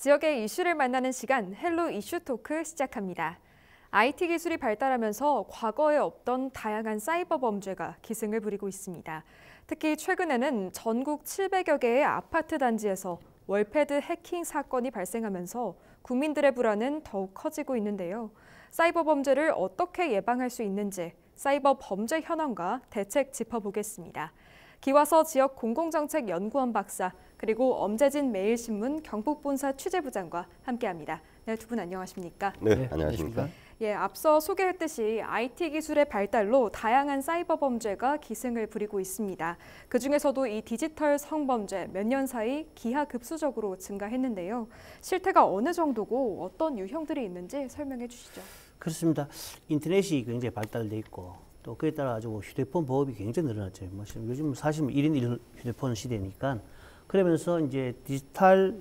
지역의 이슈를 만나는 시간 헬로 이슈 토크 시작합니다. IT 기술이 발달하면서 과거에 없던 다양한 사이버 범죄가 기승을 부리고 있습니다. 특히 최근에는 전국 700여 개의 아파트 단지에서 월패드 해킹 사건이 발생하면서 국민들의 불안은 더욱 커지고 있는데요. 사이버 범죄를 어떻게 예방할 수 있는지 사이버 범죄 현황과 대책 짚어보겠습니다. 기와서 지역 공공정책연구원 박사 그리고 엄재진 매일신문 경북본사 취재부장과 함께합니다. 네, 두 분 안녕하십니까? 네, 안녕하십니까? 예, 앞서 소개했듯이 IT 기술의 발달로 다양한 사이버 범죄가 기승을 부리고 있습니다. 그중에서도 이 디지털 성범죄 몇 년 사이 기하급수적으로 증가했는데요. 실태가 어느 정도고 어떤 유형들이 있는지 설명해 주시죠. 그렇습니다. 인터넷이 굉장히 발달돼 있고 또 그에 따라 가지고 휴대폰 보급이 굉장히 늘어났죠. 요즘 사실 1인 1 휴대폰 시대니까 그러면서 이제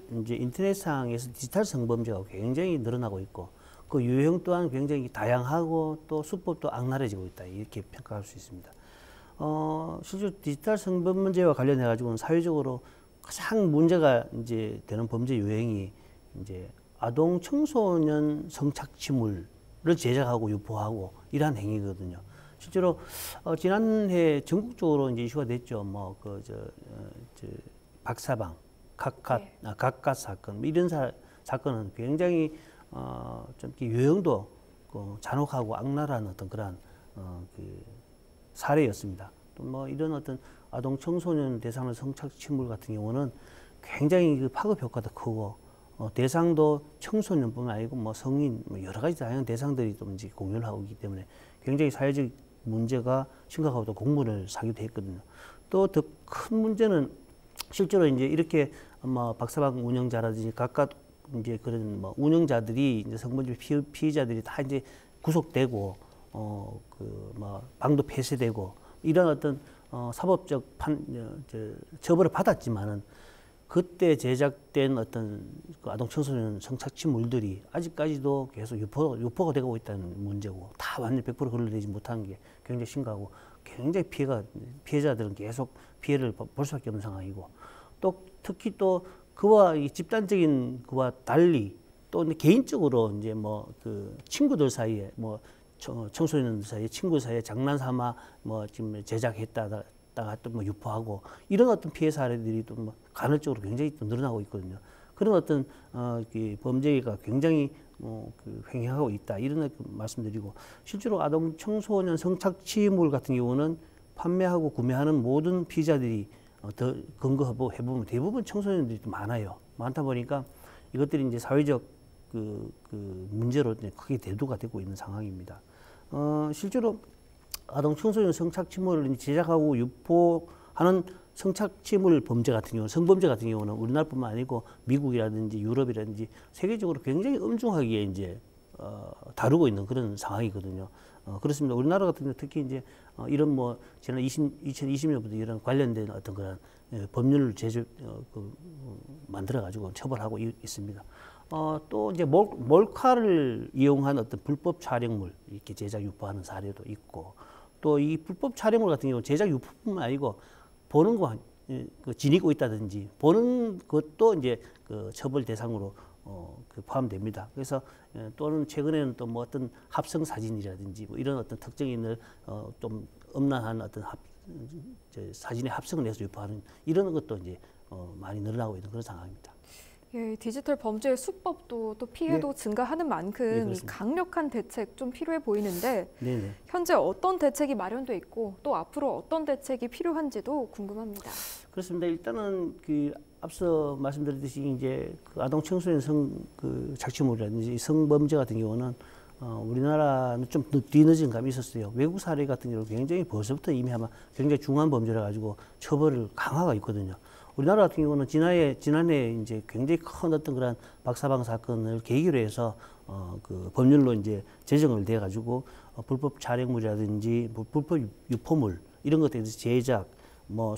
인터넷상에서 디지털 성범죄가 굉장히 늘어나고 있고 그 유형 또한 굉장히 다양하고 또 수법도 악랄해지고 있다 이렇게 평가할 수 있습니다. 실제로 디지털 성범죄와 관련해 가지고는 사회적으로 가장 문제가 이제 되는 범죄 유형이 이제 아동 청소년 성착취물을 제작하고 유포하고 이러한 행위거든요. 실제로 지난해 전국적으로 이제 이슈가 됐죠. 박사방, 각각 사건 이런 사건은 굉장히 좀 유형도 잔혹하고 악랄한 어떤 그런 사례였습니다. 또 뭐 이런 어떤 아동 청소년 대상으로 성착취물 같은 경우는 굉장히 그 파급 효과도 크고 대상도 청소년뿐만 아니고 뭐 성인 여러 가지 다양한 대상들이 또 이제 공유를 하고 있기 때문에 굉장히 사회적 문제가 심각하고 또 공분을 사기도 했거든요. 또 더 큰 문제는 실제로 이제 이렇게 박사방 운영자라든지 각각 이제 그런 운영자들이 이제 성범죄 피의자들이 다 이제 구속되고 방도 폐쇄되고 이런 어떤 사법적 처벌을 받았지만은 그때 제작된 어떤 그 아동 청소년 성착취물들이 아직까지도 계속 유포가 되고 있다는 문제고 다 완전 100% 걸러내지 못하는 게 굉장히 심각하고 굉장히 피해자들은 계속 피해를 볼 수밖에 없는 상황이고 또 특히 또 그와 이 집단적인 그와 달리 또 개인적으로 이제 그 친구들 사이에 청소년들 사이에 친구 사이에 장난삼아 지금 제작했다가 또 유포하고 이런 어떤 피해 사례들이 또 간헐적으로 굉장히 또 늘어나고 있거든요. 그런 어떤 범죄가 굉장히 횡행하고 있다 이런 말씀드리고 실제로 아동 청소년 성착취물 같은 경우는 판매하고 구매하는 모든 피의자들이 더 검거해보면 대부분 청소년들이 많아요. 많다 보니까 이것들이 이제 사회적 문제로 크게 대두가 되고 있는 상황입니다. 실제로 아동 청소년 성착취물을 제작하고 유포하는 성착취물 범죄 같은 경우는 성범죄 같은 경우는 우리나라뿐만 아니고 미국이라든지 유럽이라든지 세계적으로 굉장히 엄중하게 이제 다루고 있는 그런 상황이거든요. 그렇습니다. 우리나라 같은 경우 특히 이제 이런 지난 2020년부터 이런 관련된 어떤 그런 법률을 만들어 가지고 처벌하고 있습니다. 또 이제 몰카를 이용한 어떤 불법 촬영물 이렇게 제작 유포하는 사례도 있고 또 이 불법 촬영물 같은 경우 제작 유포뿐만 아니고 보는 거 지니고 있다든지 보는 것도 이제 처벌 대상으로 포함됩니다. 그래서 또는 최근에는 또 어떤 합성 사진이라든지 이런 어떤 특정인을 좀 음란한 어떤 사진에 합성을 해서 유포하는 이런 것도 이제 많이 늘어나고 있는 그런 상황입니다. 예, 디지털 범죄의 수법도 또 피해도 증가하는 만큼 강력한 대책 좀 필요해 보이는데 현재 어떤 대책이 마련돼 있고 또 앞으로 어떤 대책이 필요한지도 궁금합니다. 그렇습니다. 일단은 앞서 말씀드렸듯이 이제 아동 청소년 착취물이라든지 성범죄 같은 경우는 우리나라는 좀 뒤늦은 감이 있었어요. 외국 사례 같은 경우 굉장히 벌써부터 이미 아마 굉장히 중한 범죄라 가지고 처벌을 강화가 있거든요. 우리나라 같은 경우는 지난해 이제 굉장히 큰 어떤 그런 박사방 사건을 계기로 해서 법률로 이제 제정을 돼 가지고 불법 촬영물이라든지 불법 유포물 이런 것들에 대해서 제작,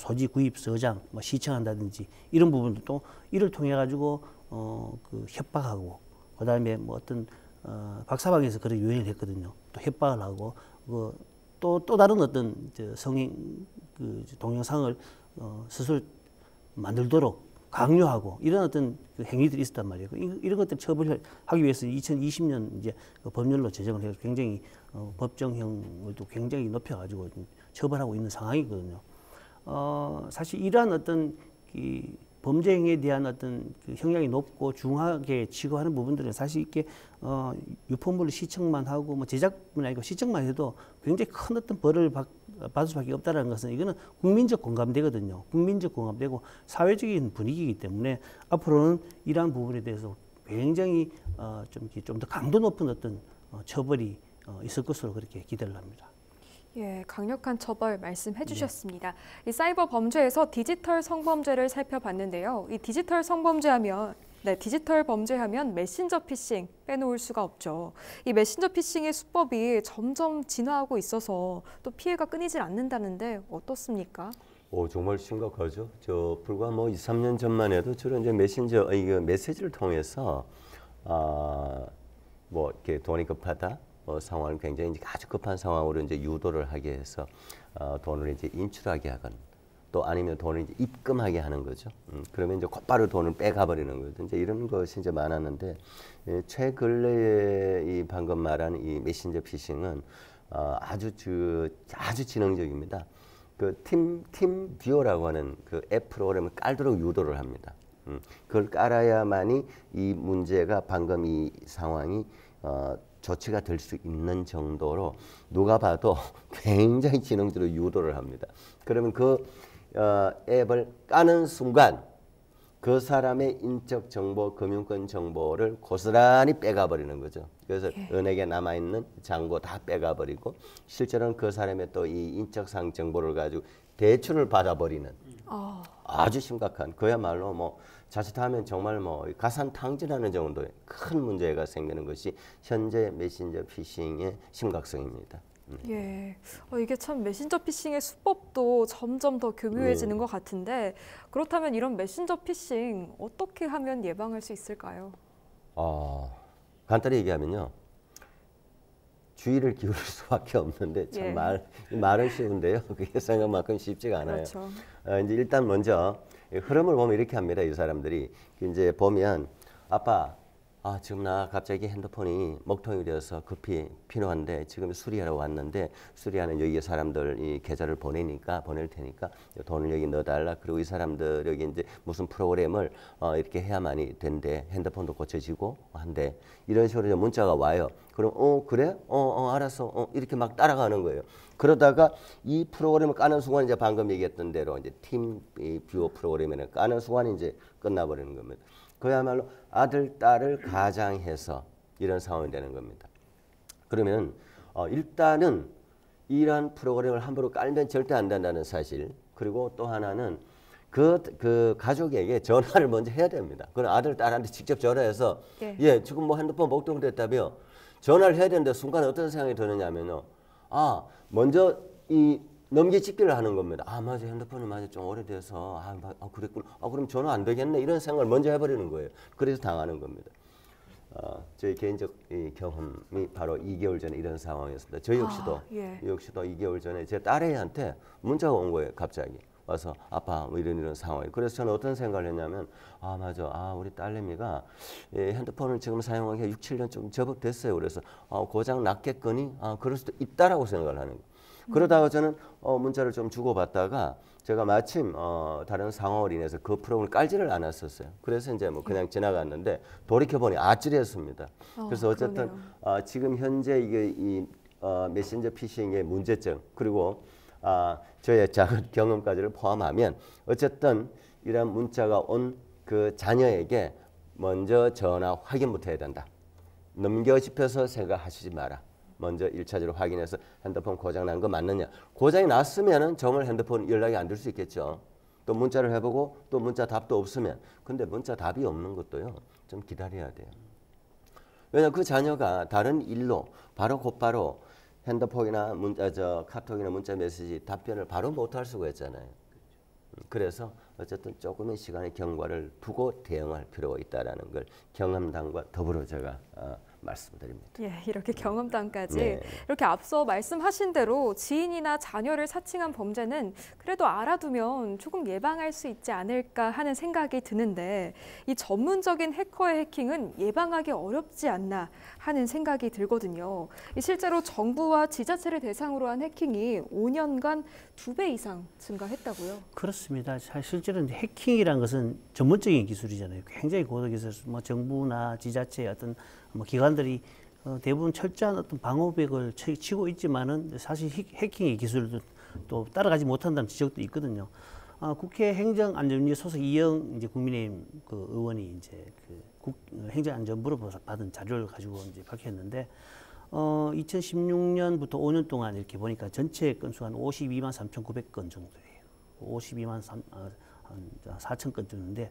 소지 구입 서장, 시청한다든지 이런 부분도 또 이를 통해 가지고 협박하고 그다음에 어떤 박사방에서 그런 유행을 했거든요. 또 협박을 하고 또 다른 어떤 성인 동영상을 스스로 만들도록 강요하고 이런 어떤 그 행위들이 있었단 말이에요. 이런 것들 처벌하기 위해서 2020년 이제 그 법률로 제정을 해서 굉장히 법정형을 또 굉장히 높여가지고 처벌하고 있는 상황이거든요. 사실 이러한 어떤 이 범죄 행위에 대한 어떤 그 형량이 높고 중하게 취급하는 부분들은 사실 이렇게 유포물을 시청만 하고 뭐 제작뿐 아니고 시청만 해도 굉장히 큰 어떤 벌을 받을 수밖에 없다는 것은 이거는 국민적 공감대거든요. 국민적 공감대고 사회적인 분위기이기 때문에 앞으로는 이러한 부분에 대해서 굉장히 좀 더 강도 높은 어떤 처벌이 있을 것으로 그렇게 기대를 합니다. 예, 강력한 처벌 말씀해 주셨습니다. 이 사이버 범죄에서 디지털 성범죄를 살펴봤는데요. 이 디지털 성범죄하면 디지털 범죄하면 메신저 피싱 빼놓을 수가 없죠. 이 메신저 피싱의 수법이 점점 진화하고 있어서 또 피해가 끊이질 않는다는데 어떻습니까? 정말 심각하죠. 불과 뭐 2, 3년 전만 해도 주로 이제 이거 메시지를 통해서 뭐 이렇게 돈이 급하다. 상황을 굉장히 이제 아주 급한 상황으로 이제 유도를 하게 해서 돈을 이제 인출하게 하건 또 아니면 돈을 이제 입금하게 하는 거죠. 그러면 이제 곧바로 돈을 빼가버리는 거죠. 이제 이런 것이 이제 많았는데 최근래에 이 방금 말한 이 메신저 피싱은 아주 지능적입니다. 그 팀 뷰어라고 하는 그 앱 프로그램을 깔도록 유도를 합니다. 그걸 깔아야만이 이 문제가 방금 이 상황이 조치가 될 수 있는 정도로 누가 봐도 굉장히 지능적으로 유도를 합니다. 그러면 그 앱을 까는 순간 그 사람의 인적 정보, 금융권 정보를 고스란히 빼가버리는 거죠. 그래서 은행에 남아있는 잔고 다 빼가버리고 실제로는 그 사람의 또 이 인적사항 정보를 가지고 대출을 받아버리는 아주 심각한 그야말로 뭐 자칫하면 정말 뭐 가산탕진하는 정도의 큰 문제가 생기는 것이 현재 메신저 피싱의 심각성입니다. 예, 이게 참 메신저 피싱의 수법도 점점 더 교묘해지는 것 같은데 그렇다면 이런 메신저 피싱 어떻게 하면 예방할 수 있을까요? 간단히 얘기하면요. 주의를 기울일 수밖에 없는데 참 말은 쉬운데요. 그게 생각만큼 쉽지가 않아요. 그렇죠. 이제 일단 먼저 흐름을 보면 이렇게 합니다. 이 사람들이 이제 보면 아빠, 지금 나 갑자기 핸드폰이 먹통이 되어서 급히 필요한데 지금 수리하러 왔는데 수리하는 여기 사람들 이 계좌를 보낼 테니까 돈을 여기 넣어달라. 그리고 이 사람들 여기 이제 무슨 프로그램을 이렇게 해야만이 된대. 핸드폰도 고쳐지고 한데 이런 식으로 이제 문자가 와요. 그럼 그래? 알았어. 이렇게 막 따라가는 거예요. 그러다가 이 프로그램을 까는 순간 이제 방금 얘기했던 대로 이제 팀 뷰어 프로그램을 까는 순간 이제 끝나버리는 겁니다. 그야말로 아들, 딸을 가장해서 이런 상황이 되는 겁니다. 그러면 일단은 이러한 프로그램을 함부로 깔면 절대 안 된다는 사실, 그리고 또 하나는 그 가족에게 전화를 먼저 해야 됩니다. 그건 아들, 딸한테 직접 전화해서 지금 뭐 핸드폰 목통됐다며 전화를 해야 되는데 순간 어떤 생각이 드느냐면요. 먼저 이 넘기찍기를 하는 겁니다. 맞아, 핸드폰이 맞아, 좀 오래돼서 그랬구나. 그럼 전화 안 되겠네, 이런 생각을 먼저 해버리는 거예요. 그래서 당하는 겁니다. 저희 개인적 경험이 바로 2개월 전에 이런 상황이었습니다. 저 역시도 2개월 전에 제 딸애한테 문자가 온 거예요. 갑자기 와서 아빠 뭐 이런 상황이에요. 그래서 저는 어떤 생각을 했냐면 맞아, 우리 딸내미가 핸드폰을 지금 사용하기 6, 7년 좀 제법 됐어요. 그래서 고장 났겠거니 그럴 수도 있다라고 생각을 하는 거예요. 그러다가 저는 문자를 좀 주고받다가 제가 마침 다른 상황을 인해서 그 프로그램을 깔지를 않았었어요. 그래서 이제 뭐 그냥 지나갔는데 돌이켜보니 아찔했습니다. 그래서 어쨌든 지금 현재 이 메신저 피싱의 문제점, 그리고 저의 작은 경험까지를 포함하면 어쨌든 이런 문자가 온 그 자녀에게 먼저 전화 확인부터 해야 된다. 넘겨짚혀서 생각하시지 마라. 먼저 1차적으로 확인해서 핸드폰 고장 난 거 맞느냐. 고장이 났으면은 정말 핸드폰 연락이 안 될 수 있겠죠. 또 문자를 해보고 또 문자 답도 없으면. 근데 문자 답이 없는 것도요, 좀 기다려야 돼요. 왜냐하면 그 자녀가 다른 일로 곧바로 핸드폰이나 카톡이나 문자 메시지 답변을 바로 못할 수가 있잖아요. 그래서 어쨌든 조금의 시간의 경과를 두고 대응할 필요가 있다는 걸 경험담과 더불어 제가 말씀드립니다. 예, 이렇게 경험담까지 네. 이렇게 앞서 말씀하신 대로 지인이나 자녀를 사칭한 범죄는 그래도 알아두면 조금 예방할 수 있지 않을까 하는 생각이 드는데 이 전문적인 해커의 해킹은 예방하기 어렵지 않나 하는 생각이 들거든요. 실제로 정부와 지자체를 대상으로 한 해킹이 5년간 2배 이상 증가했다고요? 그렇습니다. 실제로 해킹이라는 것은 전문적인 기술이잖아요. 굉장히 고도 기술, 뭐 정부나 지자체 어떤 뭐 기관들이 대부분 철저한 어떤 방호벽을 치고 있지만은 사실 해킹의 기술도 또 따라가지 못한다는 지적도 있거든요. 국회 행정안전위 소속 이영 이제 국민의힘 그 의원이 이제 그 행정안전부로 받은 자료를 가지고 이제 밝혔는데 2016년부터 5년 동안 이렇게 보니까 전체 건수가 한 52만 3,900건 정도예요. 52만 4천 건 정도인데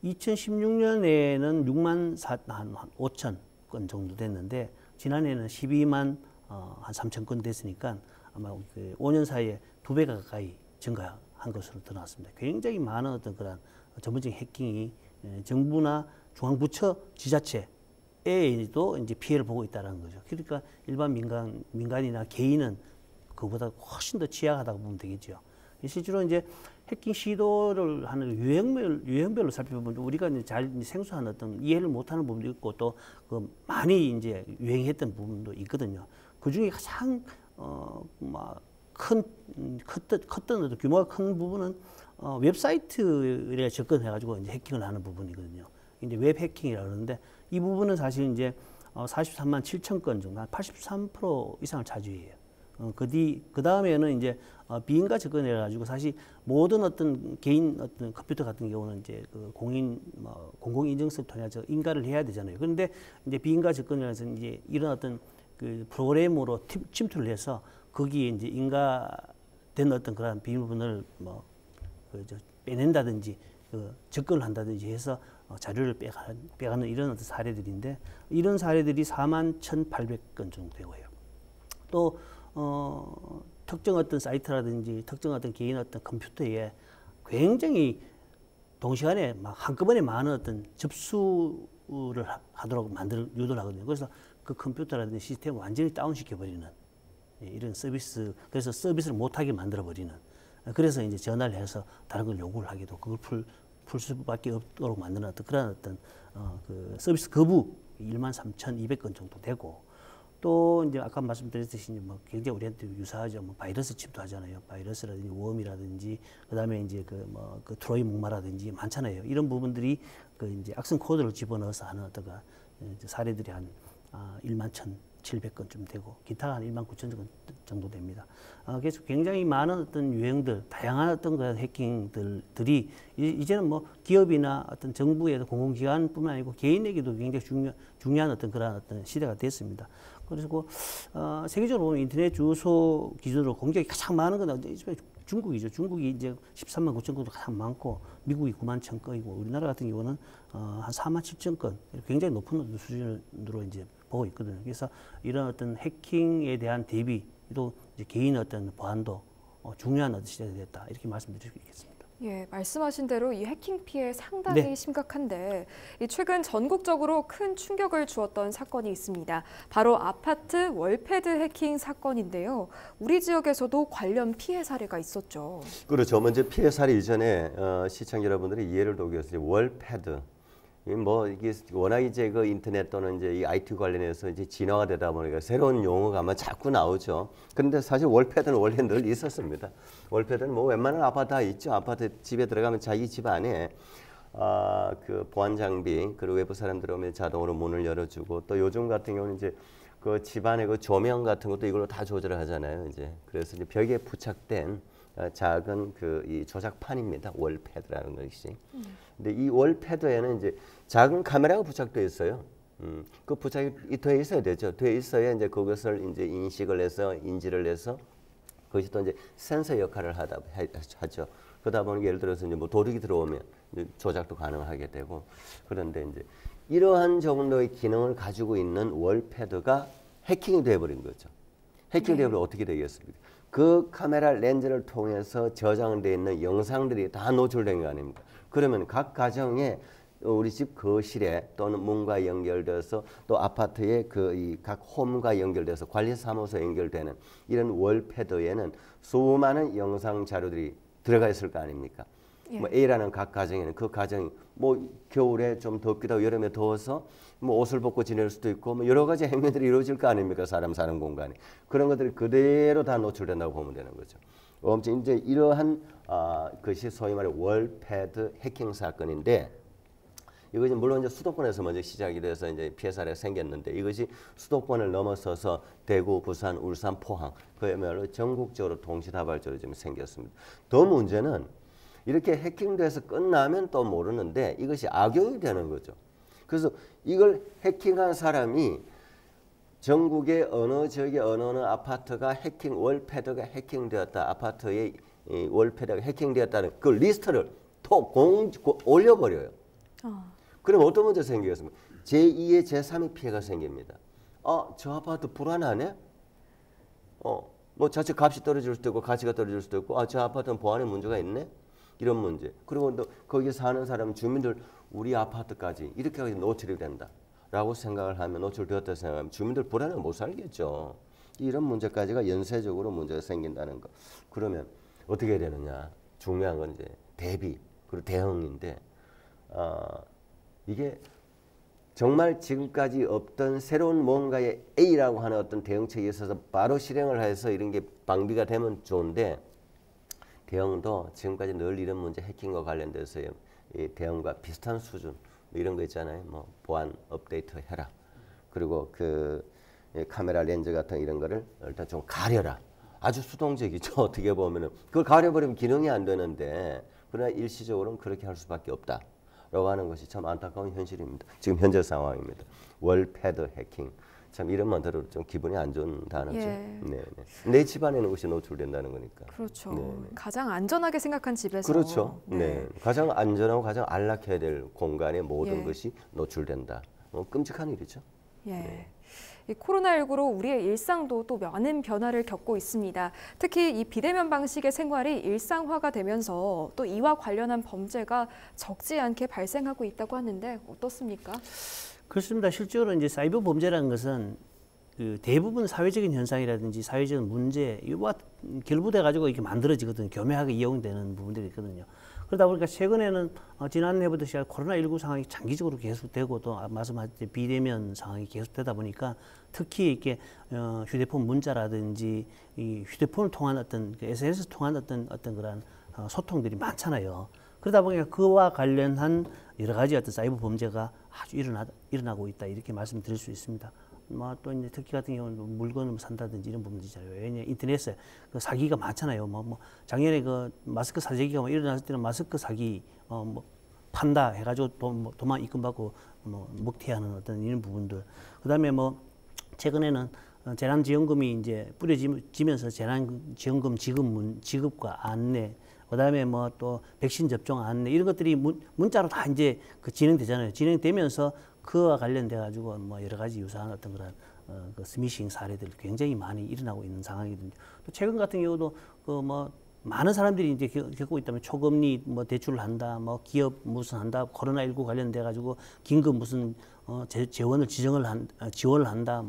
2016년에는 6만 5천 건 정도 됐는데 지난해는 12만 한 3천 건 됐으니까 아마 그 5년 사이에 2배 가까이 증가한 것으로 드러났습니다. 굉장히 많은 어떤 그런 전문적인 해킹이 정부나 중앙부처, 지자체에도 이제 피해를 보고 있다는 거죠. 그러니까 일반 민간이나 개인은 그보다 훨씬 더 취약하다고 보면 되겠죠. 실제로 이제 해킹 시도를 하는 유형별로 살펴보면 우리가 이제 잘 생소한 어떤 이해를 못하는 부분도 있고 또 그 많이 이제 유행했던 부분도 있거든요. 그 중에 가장 컸던 어떤 규모가 큰 부분은 웹사이트에 접근해가지고 이제 해킹을 하는 부분이거든요. 이제 웹 해킹이라고 그러는데 이 부분은 사실 이제 43만 7천 건 정도, 한 83% 이상을 차지해요. 그 다음에는 이제 비인가 접근해 가지고 사실 모든 어떤 개인 어떤 컴퓨터 같은 경우는 이제 그 공공인증서를 통해서 인가를 해야 되잖아요. 그런데 이제 비인가 접근을 해서 이제 이런 어떤 그 프로그램으로 침투를 해서 거기에 이제 인가된 어떤 그런 비밀번호를 빼낸다든지 접근을 한다든지 해서 자료를 빼가는 이런 어떤 사례들인데 이런 사례들이 4만 1,800건 정도 되고요. 또 특정 어떤 사이트라든지 특정 어떤 개인 어떤 컴퓨터에 굉장히 동시간에 막 한꺼번에 많은 어떤 접수를 하도록 유도를 하거든요. 그래서 그 컴퓨터라든지 시스템을 완전히 다운시켜 버리는 이런 서비스, 그래서 서비스를 못하게 만들어 버리는. 그래서 이제 전화를 해서 다른 걸 요구를 하기도 그걸 풀 수밖에 없도록 만드는 어떤 그런 어떤 그 서비스 거부 1만 3,200건 정도 되고. 또 이제 아까 말씀드렸듯이 뭐 굉장히 우리한테 유사하죠. 뭐 바이러스 침투하잖아요. 바이러스라든지 웜이라든지 그다음에 이제 그 트로이 목마라든지 많잖아요. 이런 부분들이 그 이제 악성 코드를 집어넣어서 하는 어떤 사례들이 한 1만 1,700건쯤 되고 기타가 한 1만 9천 건 정도 됩니다. 그래서 굉장히 많은 어떤 유형들, 다양한 어떤 그런 해킹들이 이제는 뭐 기업이나 어떤 정부의 공공기관뿐만 아니고 개인에게도 굉장히 중요한 어떤 그런 어떤 시대가 됐습니다. 그리고 세계적으로 보면 인터넷 주소 기준으로 공격이 가장 많은 건 중국이죠. 중국이 이제 13만 9천 건도 가장 많고 미국이 9만 천 건이고 우리나라 같은 경우는 한 4만 7천 건 굉장히 높은 수준으로 이제 보고 있거든요. 그래서 이런 어떤 해킹에 대한 대비도 이제 개인의 어떤 보안도 중요한 어떤 시대가 됐다 이렇게 말씀드릴 수 있겠습니다. 예, 말씀하신 대로 이 해킹 피해 상당히 네. 심각한데 최근 전국적으로 큰 충격을 주었던 사건이 있습니다. 바로 아파트 월패드 해킹 사건인데요. 우리 지역에서도 관련 피해 사례가 있었죠. 그렇죠. 먼저 피해 사례 이전에 시청자 여러분들이 이해를 돕기 위해서 월패드 뭐 이게 워낙 이제 그 인터넷 또는 이제 이 IT 관련해서 이제 진화가 되다 보니까 새로운 용어가 아마 자꾸 나오죠. 그런데 사실 월패드는 원래 늘 있었습니다. 월패드는 뭐 웬만한 아파트 다 있죠. 아파트 집에 들어가면 자기 집 안에 그 보안 장비 그리고 외부 사람 들어오면 자동으로 문을 열어주고 또 요즘 같은 경우는 이제 그 집안의 그 조명 같은 것도 이걸로 다 조절을 하잖아요. 이제 그래서 이제 벽에 부착된 작은 그 이 조작판입니다. 월패드라는 것이. 근데 이 월패드에는 이제 작은 카메라가 부착되어 있어요. 그 부착이 되어 있어야 되죠. 되어 있어야 이제 그것을 이제 인식을 해서 인지를 해서 그것이 또 이제 센서 역할을 하죠. 그러다 보니 예를 들어서 이제 뭐 도둑이 들어오면 이제 조작도 가능하게 되고 그런데 이제 이러한 정도의 기능을 가지고 있는 월패드가 해킹이 되어버린 거죠. 해킹이 되어버리면 어떻게 되겠습니까? 그 카메라 렌즈를 통해서 저장되어 있는 영상들이 다 노출된 거 아닙니까? 그러면 각 가정에 우리 집 거실에 또는 문과 연결돼서 또 아파트의 그 각 홈과 연결돼서 관리사무소에 연결되는 이런 월패드에는 수많은 영상 자료들이 들어가 있을 거 아닙니까? 예. 뭐 A라는 각 가정에는 그 가정이 뭐 겨울에 좀 덥기도 하고 여름에 더워서 뭐 옷을 벗고 지낼 수도 있고 뭐 여러 가지 행위들이 이루어질 거 아닙니까? 사람 사는 공간이. 그런 것들이 그대로 다 노출된다고 보면 되는 거죠. 아무튼 이제 이러한 것이 소위 말해 월패드 해킹 사건인데 이것이 물론 이제 수도권에서 먼저 시작이 돼서 이제 피해 사례가 생겼는데 이것이 수도권을 넘어서서 대구, 부산, 울산, 포항 그야말로 전국적으로 동시다발적으로 지금 생겼습니다. 더 문제는 이렇게 해킹돼서 끝나면 또 모르는데 이것이 악용이 되는 거죠. 그래서 이걸 해킹한 사람이 전국의 어느 지역의 어느 아파트가 월패드가 해킹되었다. 아파트의 월패드가 해킹되었다는 그 리스트를 톡 올려버려요. 그럼 어떤 문제 생기겠습니까? 제2의 제3의 피해가 생깁니다. 저 아파트 불안하네? 뭐 자체 값이 떨어질 수도 있고 가치가 떨어질 수도 있고 저 아파트는 보안에 문제가 있네? 이런 문제. 그리고 또 거기 사는 사람 주민들 우리 아파트까지 이렇게 노출이 된다. 라고 생각을 하면 노출되었다 생각하면 주민들 불안해 못 살겠죠. 이런 문제까지가 연쇄적으로 문제가 생긴다는 거. 그러면 어떻게 해야 되느냐. 중요한 건 이제 대비 그리고 대응인데 이게 정말 지금까지 없던 새로운 뭔가의 A라고 하는 어떤 대응책이 있어서 바로 실행을 해서 이런 게 방비가 되면 좋은데 대응도 지금까지 늘 이런 문제 해킹과 관련돼서 이 대응과 비슷한 수준 이런 거 있잖아요. 뭐 보안 업데이트 해라. 그리고 그 카메라 렌즈 같은 이런 거를 일단 좀 가려라. 아주 수동적이죠. 어떻게 보면은 그걸 가려버리면 기능이 안 되는데 그러나 일시적으로는 그렇게 할 수밖에 없다. 라고 하는 것이 참 안타까운 현실입니다. 지금 현재 상황입니다. 월패드 해킹. 참 이름만 들어도 좀 기분이 안 좋은 단어죠. 예. 네. 내 집안에는 것이 노출된다는 거니까. 그렇죠. 네네. 가장 안전하게 생각한 집에서. 그렇죠. 네. 가장 안전하고 가장 안락해야 될 공간에 모든 예. 것이 노출된다. 끔찍한 일이죠. 예. 네. 이 코로나19로 우리의 일상도 또 많은 변화를 겪고 있습니다. 특히 이 비대면 방식의 생활이 일상화가 되면서 또 이와 관련한 범죄가 적지 않게 발생하고 있다고 하는데 어떻습니까? 그렇습니다. 실제로 이제 사이버 범죄라는 것은 그 대부분 사회적인 현상이라든지 사회적인 문제 이와 결부돼 가지고 이렇게 만들어지거든요. 교묘하게 이용되는 부분들이 있거든요. 그러다 보니까 최근에는 지난해부터 코로나19 상황이 장기적으로 계속되고 또 말씀하셨듯이 비대면 상황이 계속되다 보니까 특히 이렇게 휴대폰 문자라든지 이 휴대폰을 통한 어떤 SNS 통한 어떤 그런 소통들이 많잖아요. 그러다 보니까 그와 관련한 여러 가지 어떤 사이버 범죄가 아주 일어나고 있다 이렇게 말씀드릴 수 있습니다. 또 이제 특히 같은 경우는 물건을 산다든지 이런 부분들이잖아요. 왜냐 인터넷에 그 사기가 많잖아요. 작년에 그 마스크 사재기가 일어났을 때는 마스크 사기 판다 해가지고 도망 입금받고 먹튀하는 어떤 이런 부분들. 그다음에 최근에는 재난지원금이 이제 뿌려지면서 재난지원금 지급과 안내. 그다음에 또 백신 접종 안내 이런 것들이 문자로 다 이제 진행되잖아요. 진행되면서 그와 관련돼 가지고 여러 가지 유사한 어떤 그런 그 스미싱 사례들이 굉장히 많이 일어나고 있는 상황이거든요. 또 최근 같은 경우도 많은 사람들이 이제 겪고 있다면 초금리 대출을 한다, 기업 무슨 한다, 코로나19 관련돼 가지고 긴급 무슨 재원을 지원을 한다,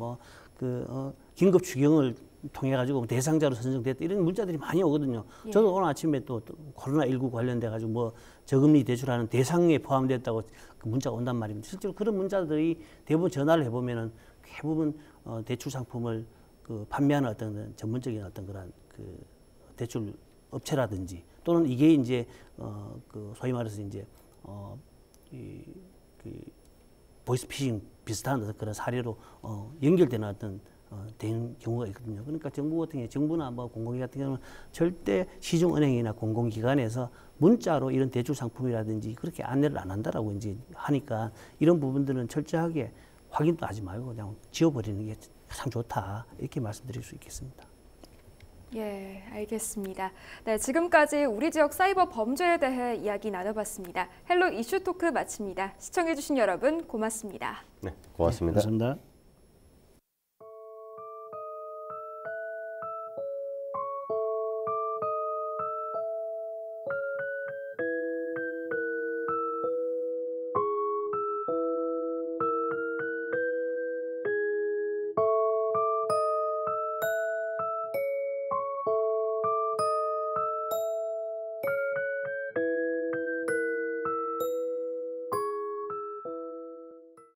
긴급 추경을 통해 가지고 대상자로 선정됐다 이런 문자들이 많이 오거든요. 예. 저도 오늘 아침에 또 코로나19 관련돼 가지고 저금리 대출하는 대상에 포함됐다고 그 문자가 온단 말입니다. 실제로 그런 문자들이 대부분 전화를 해보면은 대부분 대출 상품을 판매하는 어떤 전문적인 어떤 그런 그 대출 업체라든지 또는 이게 이제 소위 말해서 이제 보이스피싱 비슷한 그런 사례로 연결되는 어떤 된 경우가 있거든요. 그러니까 정부 같은 경우, 정부나 공공기 같은 경우는 절대 시중은행이나 공공기관에서 문자로 이런 대출 상품이라든지 그렇게 안내를 안 한다라고 이제 하니까 이런 부분들은 철저하게 확인도 하지 말고 그냥 지워버리는 게 가장 좋다 이렇게 말씀드릴 수 있겠습니다. 예, 알겠습니다. 네, 지금까지 우리 지역 사이버 범죄에 대해 이야기 나눠봤습니다. 헬로 이슈 토크 마칩니다. 시청해주신 여러분 고맙습니다. 네, 고맙습니다. 네, 감사합니다.